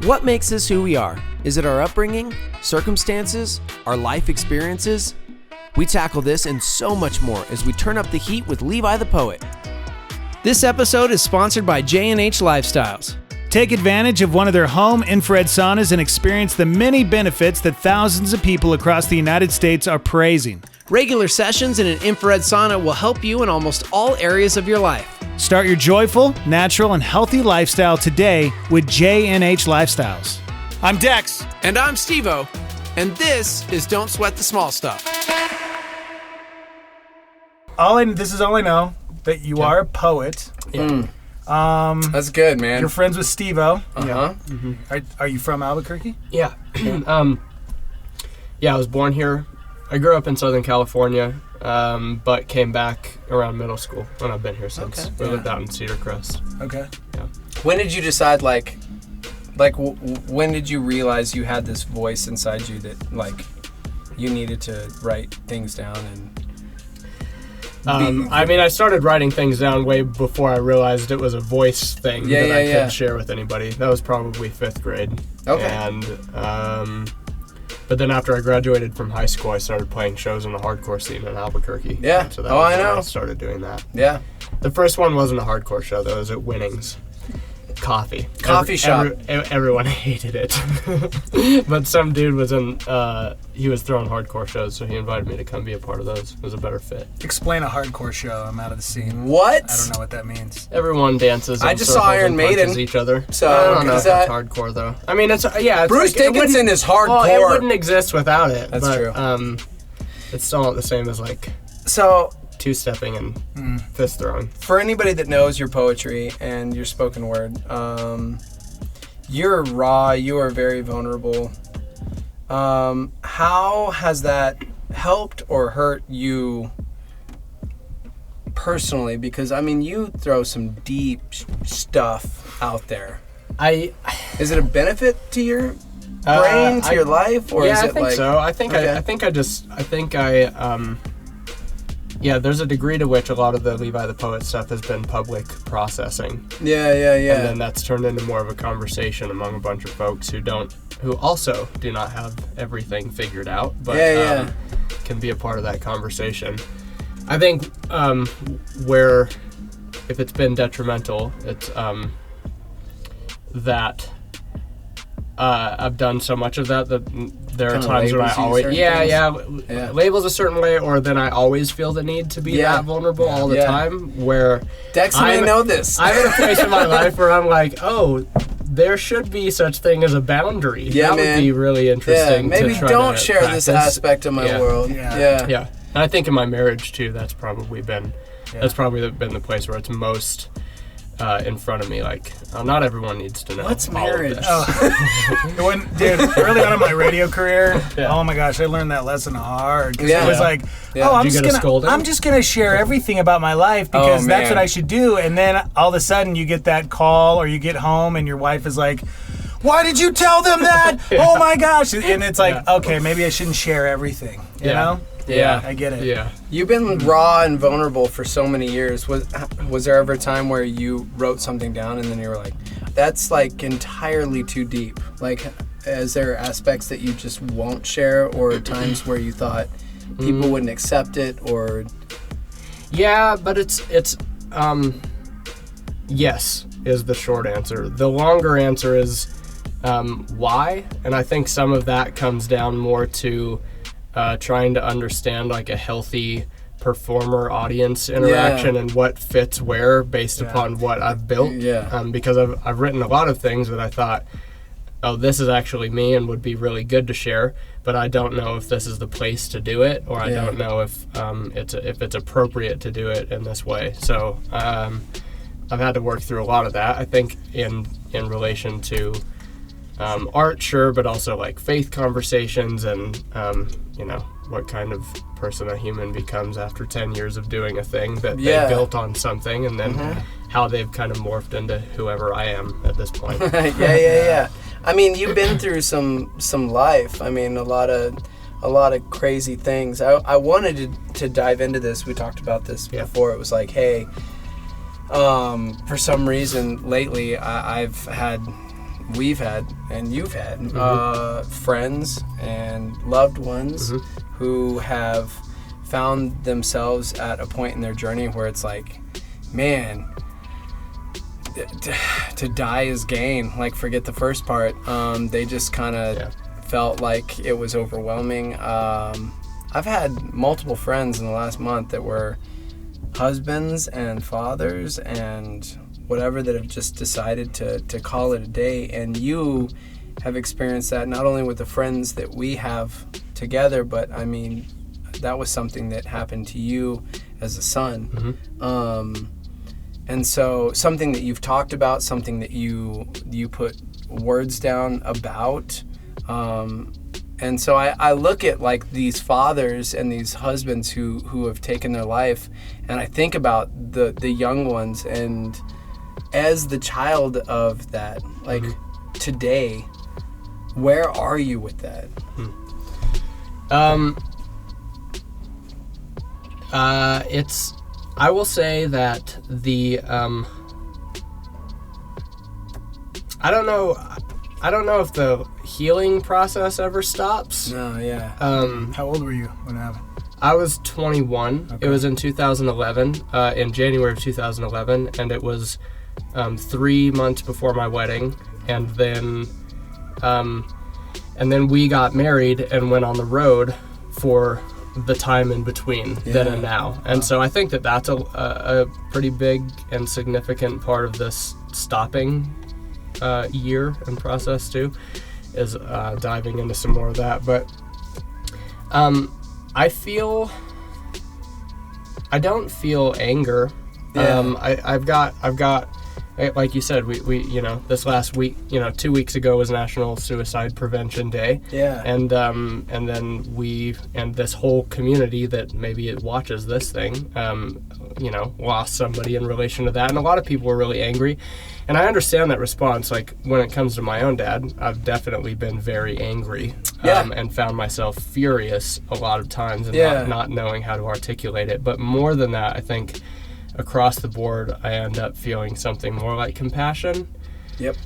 What makes us who we are? Is it our upbringing, circumstances, our life experiences? We tackle this and so much more as we turn up the heat with Levi the Poet. This episode is sponsored by JNH Lifestyles. Take advantage of one of their home infrared saunas and experience the many benefits that thousands of people across the United States are praising. Regular sessions in an infrared sauna will help you in almost all areas of your life. Start your joyful, natural, and healthy lifestyle today with JNH Lifestyles. I'm Dex. And I'm Steve-O. And this is Don't Sweat the Small Stuff. This is all I know, that you are a poet. Yeah. That's good, man. You're friends with Steve-O. Uh-huh. Mm-hmm. Are you from Albuquerque? Yeah. I was born here. I grew up in Southern California, but came back around middle school, and I've been here since. Okay. We lived out in Cedar Crest. Okay. Yeah. When did you decide, when did you realize you had this voice inside you that, you needed to write things down and... I started writing things down way before I realized it was a voice thing that I couldn't share with anybody. That was probably 5th grade. Okay. And, but then after I graduated from high school, I started playing shows in the hardcore scene in Albuquerque. Yeah. So that I was when know. I started doing that. Yeah. The first one wasn't a hardcore show, though. It was at Winnings. Coffee shop. Everyone hated it. But some dude was he was throwing hardcore shows, so he invited me to come be a part of those. It was a better fit. Explain a hardcore show. I'm out of the scene. What? I don't know what that means. Everyone dances. I just saw Iron Maiden. Each other. So I don't know if is that's that... hardcore, though. I mean, it's Bruce Dickinson is hardcore. Well, it wouldn't exist without it. That's true. It's still not the same as, So... two-stepping and fist throwing. For anybody that knows your poetry and your spoken word, you're raw, you are very vulnerable. How has that helped or hurt you personally? Because, you throw some deep stuff out there. Is it a benefit to your brain, to your life? Or is it I think so. There's a degree to which a lot of the Levi the Poet stuff has been public processing. Yeah. And then that's turned into more of a conversation among a bunch of folks who also do not have everything figured out, but can be a part of that conversation. I think where, if it's been detrimental, it's that I've done so much of that there are times when I always labels a certain way, or then I always feel the need to be that vulnerable all the time. Where Dex may know this. I'm in a place in my life where I'm like, there should be such thing as a boundary. Yeah, that would be really interesting. Maybe to try don't to share practice. this aspect of my world. Yeah. And I think in my marriage too, that's probably been the place where it's most in front of me. Not everyone needs to know. What's marriage? Dude, early on in my radio career, oh my gosh, I learned that lesson hard. Because it was I'm just gonna share everything about my life because that's what I should do. And then all of a sudden you get that call, or you get home and your wife is like, "Why did you tell them that? Oh my gosh!" And it's like, okay, maybe I shouldn't share everything. You know? Yeah, I get it. Yeah. You've been raw and vulnerable for so many years. Was there ever a time where you wrote something down and then you were like, that's entirely too deep? Is there aspects that you just won't share, or times where you thought people wouldn't accept it, or? Yeah, but it's yes is the short answer. The longer answer is why, and I think some of that comes down more to trying to understand a healthy performer-audience interaction and what fits where based upon what I've built. Because I've written a lot of things that I thought, this is actually me and would be really good to share, but I don't know if this is the place to do it, or I don't know if it's appropriate to do it in this way. So I've had to work through a lot of that. I think in relation to art, sure, but also faith conversations and what kind of person a human becomes after 10 years of doing a thing that they built on something, and then how they've kind of morphed into whoever I am at this point. Yeah. You've been through some life. A lot of crazy things. I wanted to dive into this. We talked about this before. It was like, hey, for some reason lately I've had we've had and you've had friends and loved ones who have found themselves at a point in their journey where it's like, man, to die is gain. Like, forget the first part. They just kind of felt like it was overwhelming. I've had multiple friends in the last month that were husbands and fathers and whatever that have just decided to call it a day. And you have experienced that not only with the friends that we have together, but I mean, that was something that happened to you as a son. And so something that you've talked about, something that you put words down about. And so I look at like these fathers and these husbands who have taken their life, and I think about the young ones, and as the child of that, like today, where are you with that? I will say that I don't know if the healing process ever stops. No, yeah. How old were you when it happened? I was 21. Okay. It was in 2011, in January of 2011, and it was 3 months before my wedding, and then we got married and went on the road for the time in between then and now. And so I think that that's a pretty big and significant part of this stopping year and process too, is diving into some more of that. But I don't feel anger. I've got like you said, we this last week, 2 weeks ago was National Suicide Prevention Day. Yeah. And then we and this whole community that maybe it watches this thing, lost somebody in relation to that, and a lot of people were really angry. And I understand that response. Like, when it comes to my own dad, I've definitely been very angry, and found myself furious a lot of times and not knowing how to articulate it. But more than that, I think across the board, I end up feeling something more like compassion. Yep.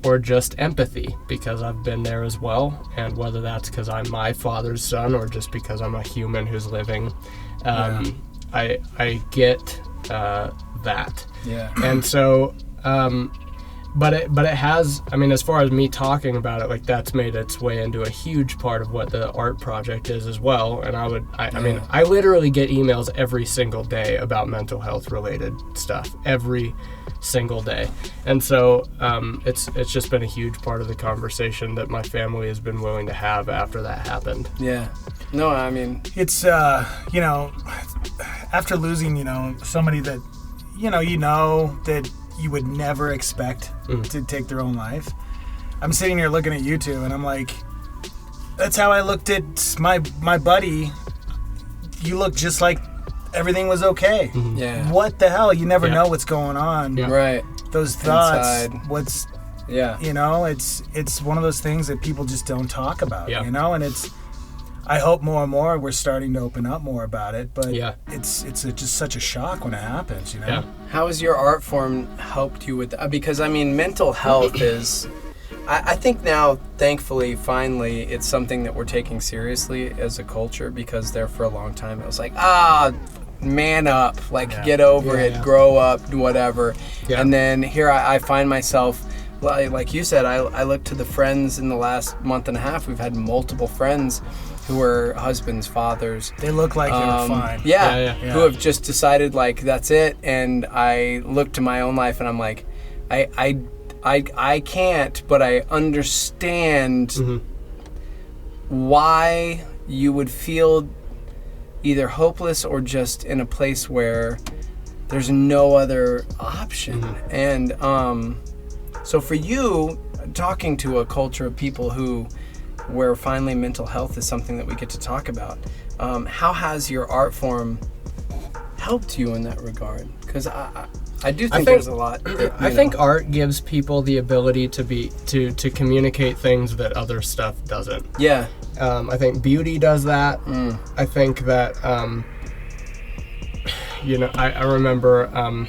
Or just empathy, because I've been there as well. And whether that's because I'm my father's son or just because I'm a human who's living, I get that. Yeah. And so, but it has, I mean, as far as me talking about it, like, that's made its way into a huge part of what the art project is as well. And I mean, I literally get emails every single day about mental health related stuff, every single day. And so, it's just been a huge part of the conversation that my family has been willing to have after that happened. Yeah. No, I mean, it's, after losing, somebody that, that you would never expect to take their own life. I'm sitting here looking at you two, and I'm like, that's how I looked at my buddy. You look just like everything was okay. Mm-hmm. Yeah. What the hell? You never know what's going on. Yeah. Right. Those thoughts. Inside. It's one of those things that people just don't talk about. Yeah. And it's. I hope more and more we're starting to open up more about it, but it's just such a shock when it happens, Yeah. How has your art form helped you with that? Because, I mean, mental health is, I think now, thankfully, finally, it's something that we're taking seriously as a culture, because there for a long time it was like, man up, get over it, grow up, whatever. Yeah. And then here I find myself, like you said, I look to the friends in the last month and a half. We've had multiple friends who are husbands, fathers. They look like they're fine. Yeah, who have just decided, like, that's it. And I look to my own life and I'm like, I can't, but I understand why you would feel either hopeless or just in a place where there's no other option. And so for you, talking to a culture of people where finally mental health is something that we get to talk about, how has your art form helped you in that regard? Because I do think there's a lot. I think art gives people the ability to communicate things that other stuff doesn't. Yeah. I think beauty does that. I think that I remember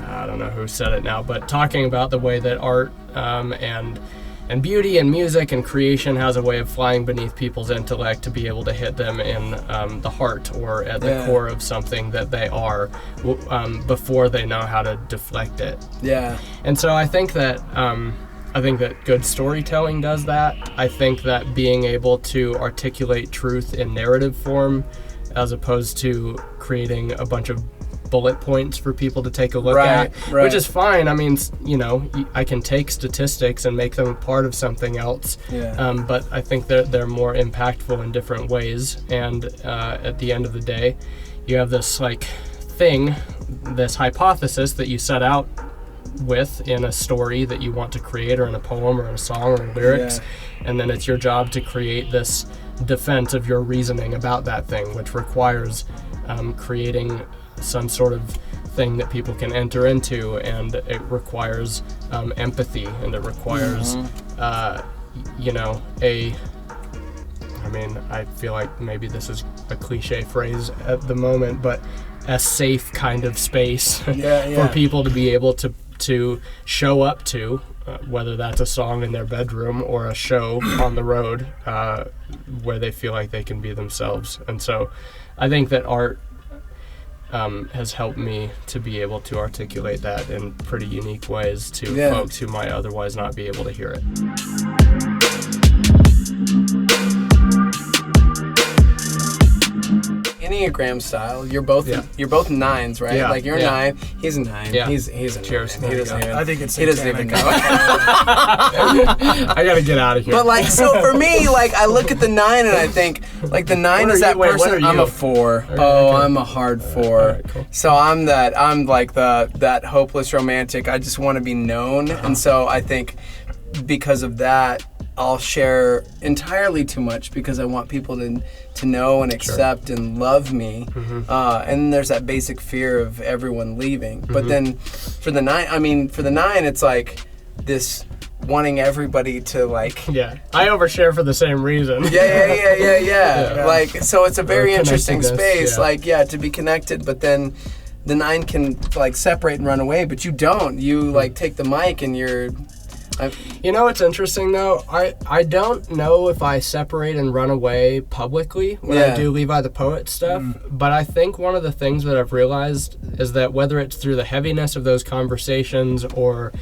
I don't know who said it now, but talking about the way that art and beauty and music and creation has a way of flying beneath people's intellect to be able to hit them in the heart or at the core of something that they are before they know how to deflect it. Yeah. And so I think that good storytelling does that. I think that being able to articulate truth in narrative form as opposed to creating a bunch of bullet points for people to take a look at, which is fine. I mean, I can take statistics and make them a part of something else, but I think they're more impactful in different ways. And at the end of the day, you have this this hypothesis that you set out with in a story that you want to create, or in a poem or in a song or lyrics, and then it's your job to create this defense of your reasoning about that thing, which requires creating some sort of thing that people can enter into, and it requires empathy, and it requires I feel like maybe this is a cliche phrase at the moment, but a safe kind of space for people to be able to show up to, whether that's a song in their bedroom or a show on the road, where they feel like they can be themselves. And so I think that art has helped me to be able to articulate that in pretty unique ways to folks who might otherwise not be able to hear it. Enneagram style. You're both 9s, right? Yeah. Like you're a 9, he's a 9. Yeah. He's a 9. Cheers. He doesn't even. I think it's he doesn't even know. I gotta get out of here. But like, so for me, like I look at the 9 and I think, like the 9 is that person. I'm a 4. I'm a hard 4. Right, cool. So I'm like that hopeless romantic. I just want to be known, and so I think because of that, I'll share entirely too much because I want people to know and accept and love me. And there's that basic fear of everyone leaving. But then for the 9, it's like this wanting everybody to like. Yeah, I overshare for the same reason. Yeah. Like, so it's a very interesting space, to be connected, but then the 9 can like separate and run away, but you don't. You like take the mic and you're. You know what's interesting though? I don't know if I separate and run away publicly when I do Levi the Poet stuff, but I think one of the things that I've realized is that whether it's through the heaviness of those conversations or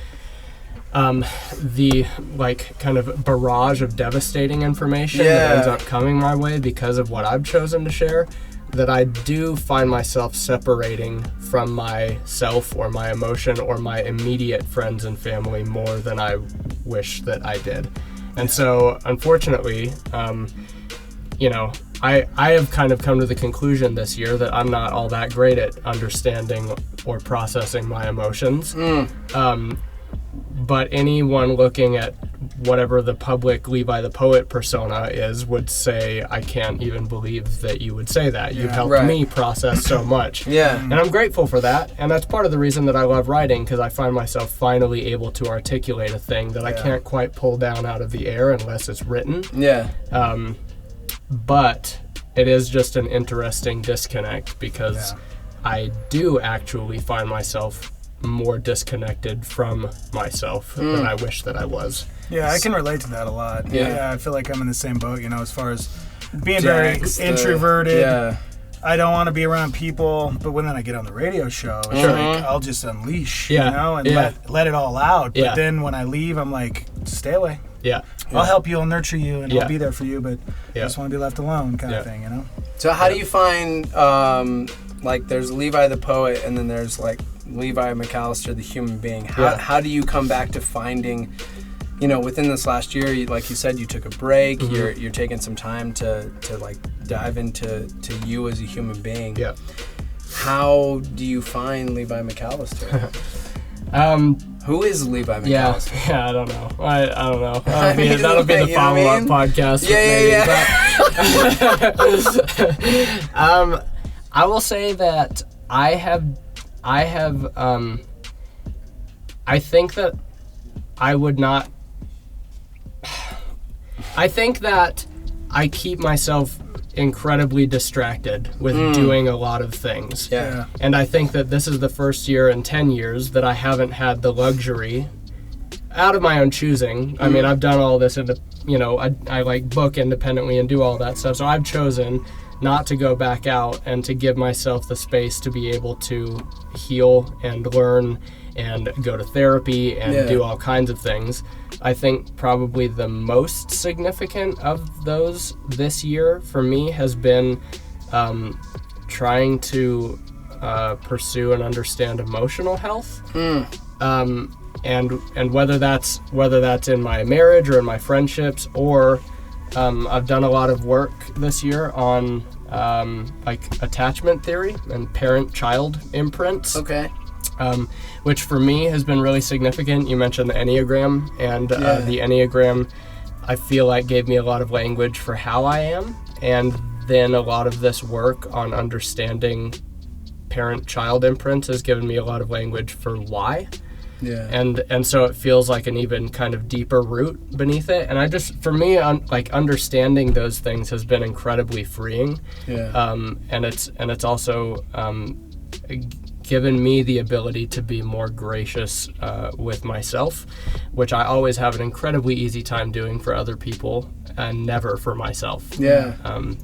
the like kind of barrage of devastating information that ends up coming my way because of what I've chosen to share, that I do find myself separating from myself or my emotion or my immediate friends and family more than I wish that I did. And so, unfortunately, I have kind of come to the conclusion this year that I'm not all that great at understanding or processing my emotions. But anyone looking at whatever the public Levi the Poet persona is would say, I can't even believe that you would say that. You've helped me process so much. And I'm grateful for that. And that's part of the reason that I love writing, because I find myself finally able to articulate a thing that I can't quite pull down out of the air unless it's written. But it is just an interesting disconnect because I do actually find myself more disconnected from myself than I wish that I was. Yeah, I can relate to that a lot. Yeah, I feel like I'm in the same boat, as far as being very introverted. I don't want to be around people, but when then I get on the radio show, it's like I'll just unleash, and let it all out. But then when I leave, I'm like, stay away. I'll help you, I'll nurture you, and I'll be there for you, but I just want to be left alone kind of thing, So how do you find, like there's Levi the Poet and then there's like Levi McAllister, the human being. How do you come back to finding, within this last year, like you said, you took a break, you're taking some time to like dive into you as a human being. How do you find Levi McAllister? Who is Levi McAllister? I don't know. I don't know. That'll be the follow-up podcast. I will say that I think that I would not. I think that I keep myself incredibly distracted with doing a lot of things. Yeah. And I think that this is the first year in 10 years that I haven't had the luxury, out of my own choosing. I mean, I've done all this, I like book independently and do all that stuff. So I've chosen not to go back out and to give myself the space to be able to heal and learn and go to therapy and do all kinds of things. I think probably the most significant of those this year for me has been trying to pursue and understand emotional health. And whether that's in my marriage or in my friendships, or I've done a lot of work this year on like attachment theory and parent-child imprints. Okay. Which for me has been really significant. You mentioned the Enneagram, and the Enneagram, I feel like, gave me a lot of language for how I am, and then a lot of this work on understanding parent-child imprints has given me a lot of language for why. Yeah. And so it feels like an even kind of deeper root beneath it. And I just, for me, like understanding those things has been incredibly freeing. Yeah. And it's also given me the ability to be more gracious with myself, which I always have an incredibly easy time doing for other people and never for myself. Yeah.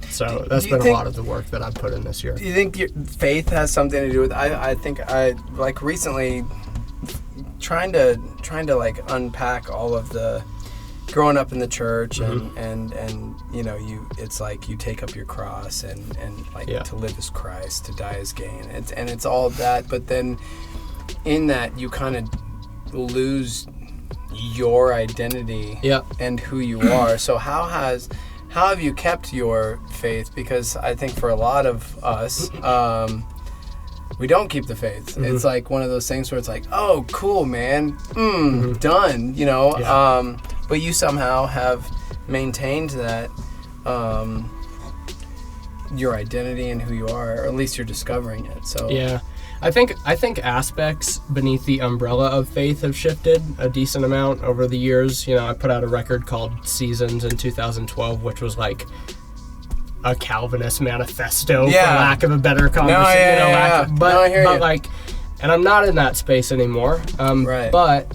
So that's been a lot of the work that I've put in this year. Do you think your faith has something to do with? I think I like recently trying to like unpack all of the growing up in the church and it's like you take up your cross and like to live as Christ, to die as gain, and it's all of that, but then in that you kind of lose your identity and who you are. So how have you kept your faith? Because I think for a lot of us, we don't keep the faith. It's like one of those things where it's like, oh, cool, man, done, but you somehow have maintained that your identity and who you are, or at least you're discovering it. So I think aspects beneath the umbrella of faith have shifted a decent amount over the years. I put out a record called Seasons in 2012, which was like a Calvinist manifesto, for lack of a better conversation. But like, and I'm not in that space anymore. Right. But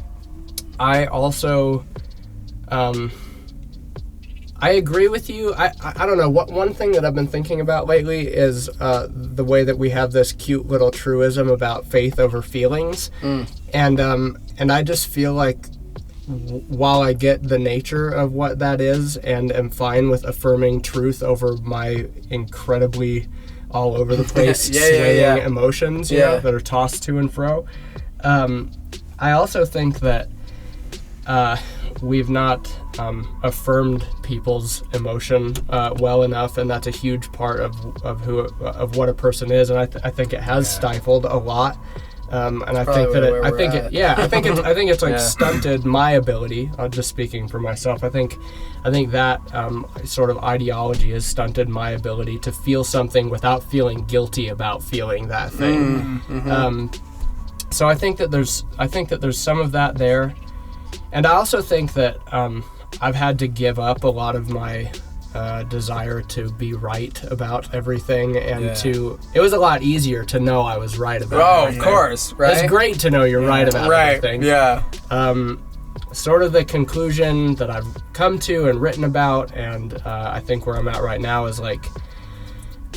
I also, I agree with you. I don't know. One thing that I've been thinking about lately is the way that we have this cute little truism about faith over feelings, and I just feel like, while I get the nature of what that is and am fine with affirming truth over my incredibly all over the place swaying emotions that are tossed to and fro, I also think that we've not affirmed people's emotion well enough, and that's a huge part of what a person is, and I think it has stifled a lot. And I think that I think it's like stunted my ability. Just speaking for myself, I think that sort of ideology has stunted my ability to feel something without feeling guilty about feeling that thing. So I think that there's some of that there, and I also think that I've had to give up a lot of my desire to be right about everything, and it was a lot easier to know I was right about everything. Of course, right? It's great to know you're right about everything. Yeah. Sort of the conclusion that I've come to and written about, and I think where I'm at right now is like,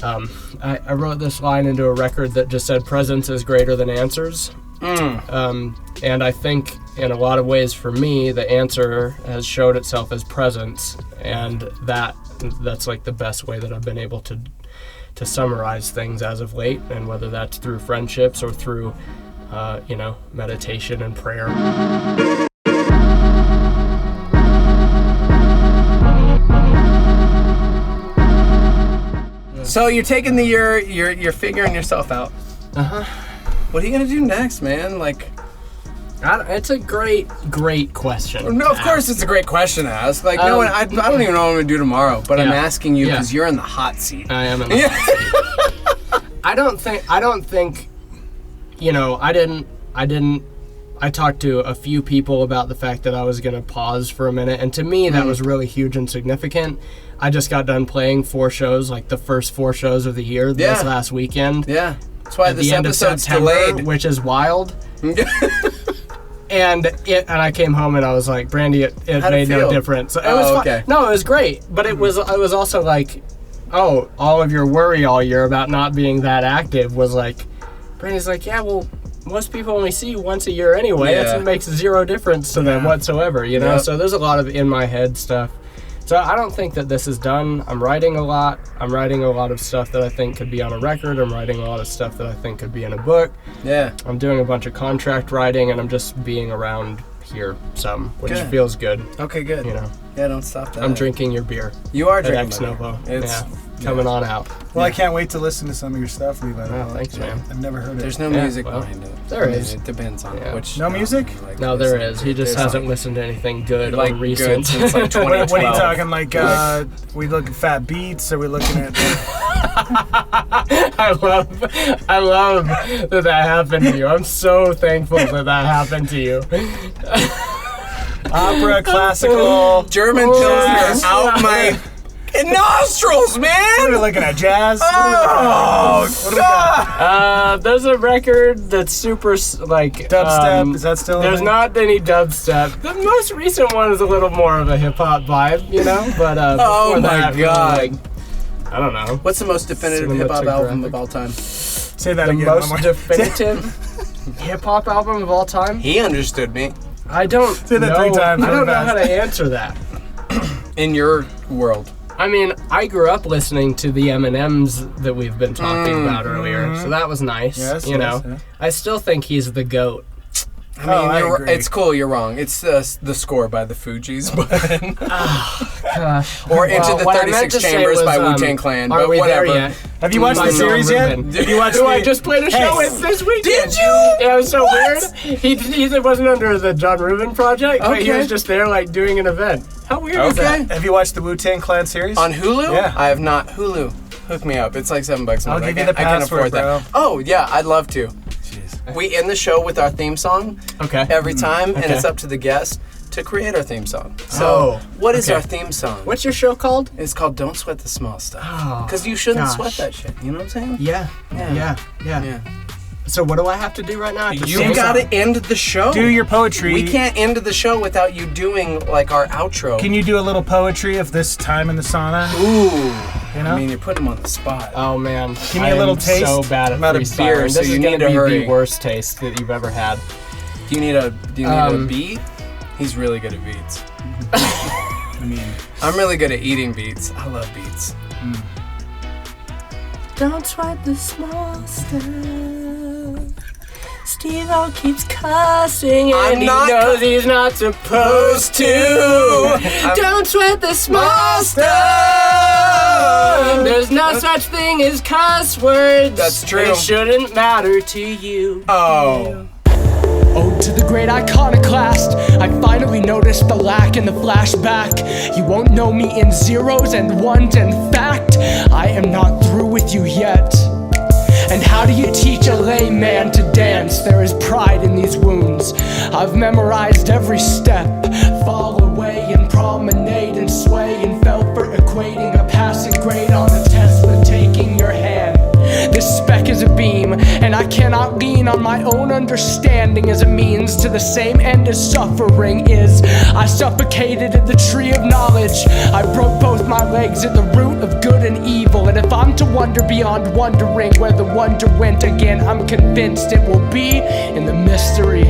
I wrote this line into a record that just said presence is greater than answers. And I think in a lot of ways for me, the answer has showed itself as presence, and that's like the best way that I've been able to summarize things as of late, and whether that's through friendships or through meditation and prayer. So you're taking the year, you're figuring yourself out. What are you gonna do next, man? Like, it's a great question. No, of course it's a great question to ask. Like, no, I don't even know what I'm gonna do tomorrow, but I'm asking you because you're in the hot seat. I am in the hot seat. I don't think. I talked to a few people about the fact that I was going to pause for a minute, and to me that was really huge and significant. I just got done playing 4 shows, like the first 4 shows of the year this last weekend. Yeah, that's why this the end episode's of September, delayed. which is wild. And I came home and I was like, Brandy, it made no difference. It was okay. No, it was great, but it was also like, oh, all of your worry all year about not being that active was like, Brandy's like, yeah, well, most people only see you once a year anyway. Yeah. It makes 0 difference to them whatsoever, you know? Yep. So there's a lot of in my head stuff. So I don't think that this is done. I'm writing a lot. I'm writing a lot of stuff that I think could be on a record. I'm writing a lot of stuff that I think could be in a book. Yeah. I'm doing a bunch of contract writing, and I'm just being around here some, which feels good. Okay, good. You know? Yeah, don't stop that. I'm drinking your beer. You are at drinking Ex my Novo. beer. It's coming on out. Well, I can't wait to listen to some of your stuff, Levi. Oh, thanks, man. I've never heard it. There's no music behind it. There is. It depends on which. No music? No, there is. He just hasn't listened to anything good or recent. Since like 2012. What are you talking, like, we look at fat beats, or we looking at... I love that happened to you. I'm so thankful that happened to you. Opera, classical... German Pilsner out my nostrils, man! We're looking at jazz. Oh, God! There's a record that's super, like... Dubstep, is that still in There's there? not any dubstep. The most recent one is a little more of a hip-hop vibe, you know? But, oh before my that, God. Like, I don't know. What's the most definitive hip-hop album of all time? Say that The again. most one more. definitive hip-hop album of all time? He understood me. I don't Say that know. 3 times I don't real know fast. how to answer that. In your world. I mean, I grew up listening to the M&Ms that we've been talking about earlier, so that was nice. Yes, you know, yeah. I still think he's the GOAT. I mean, I agree. it's cool. You're wrong. It's the score by the Fugees, but Gosh. or Into the what I meant 36 to say Chambers was, by Wu-Tang Clan. Are But we whatever. there yet? Have you watched By the series Norman yet? Rubin. Have you watched Who I the... just played a show with this weekend. Did you? Yeah, it was so weird. He wasn't under the John Rubin project, but he Okay. was just there like doing an event. How weird is Okay. that? Have you watched the Wu-Tang Clan series? On Hulu? Yeah. I have not. Hulu. Hook me up. It's like $7 a month. I'll give you I the can't password, afford that. Oh, yeah. I'd love to. Jeez. We end the show with our theme song Okay. every time, and Okay. it's up to the guest to create our theme song. So, what is okay. our theme song? What's your show called? It's called Don't Sweat the Small Stuff. Oh, Because you shouldn't gosh. sweat that shit. You know what I'm saying? Yeah. Yeah. So what do I have to do right now? I have to You sing gotta something? end the show. Do your poetry. We can't end the show without you doing like our outro. Can you do a little poetry of this time in the sauna? Ooh. You know? I mean, you're putting him on the spot. Oh man, Give me a little am taste. So bad at I'm out of freestyling. beer, so This you is need gonna to be hurry. the worst taste that you've ever had. Do you need a beat? He's really good at beats. I mean, I'm really good at eating beats. I love beats. Don't sweat the small stuff. Steve-O keeps cussing and I'm he not knows he's not supposed to. Don't sweat the small stuff. There's no such thing as cuss words. That's true. It shouldn't matter to you. Oh. Ode to the great iconoclast. I finally noticed the lack in the flashback. You won't know me in zeros and ones. In fact, I am not through with you yet. And how do you teach a layman to dance? There is pride in these wounds. I've memorized every step. Fall away and promenade and sway and fell for equating a passing grade on a test with taking your hand. This speck is a beam, and I cannot lean on my own understanding as a means to the same end as suffering is. I suffocated at the tree of knowledge. I broke both my legs at the root of good and evil. And if I'm to wonder beyond wondering where the wonder went again, I'm convinced it will be in the mystery.